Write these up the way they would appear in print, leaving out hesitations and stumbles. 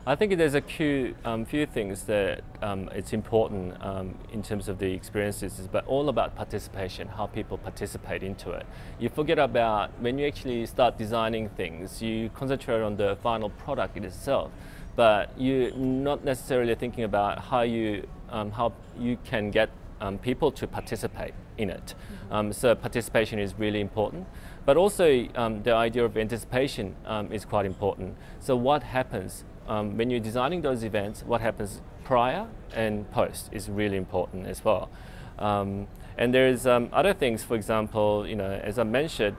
I think there's a few things that it's important in terms of the experiences, but all about participation, how people participate into it. You forget about when you actually start designing things, you concentrate on the final product in itself, but you're not necessarily thinking about how you can get people to participate in it. So participation is really important, but also the idea of anticipation is quite important. So what happens when you're designing those events, what happens prior and post is really important as well. And there's other things, for example, as I mentioned,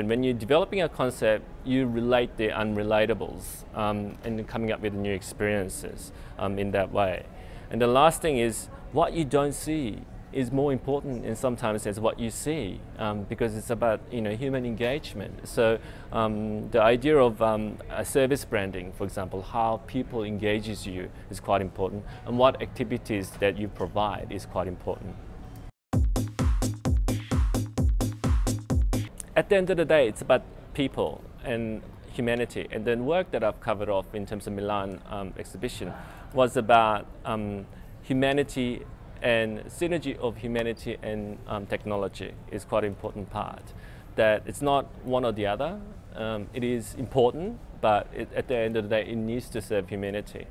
when you're developing a concept, you relate the unrelatables and coming up with new experiences in that way. And the last thing is what you don't see is more important in sometimes as what you see, because it's about human engagement. So the idea of a service branding, for example, how people engages you is quite important, and what activities that you provide is quite important. At the end of the day, it's about people and humanity. And then work that I've covered off in terms of Milan exhibition was about humanity, and synergy of humanity and technology is quite an important part. That it's not one or the other. It is important, but at the end of the day, it needs to serve humanity.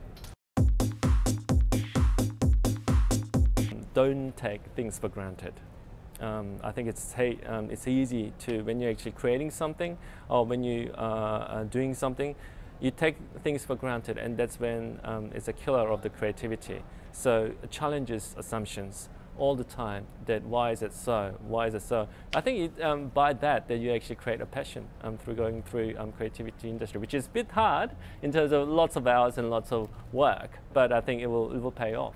Don't take things for granted. I think it's easy to, when you're actually creating something or when you are doing something, you take things for granted, and that's when it's a killer of the creativity. So it challenges assumptions all the time, that why is it so? Why is it so? I think by that you actually create a passion through going through creativity industry, which is a bit hard in terms of lots of hours and lots of work, but I think it will pay off.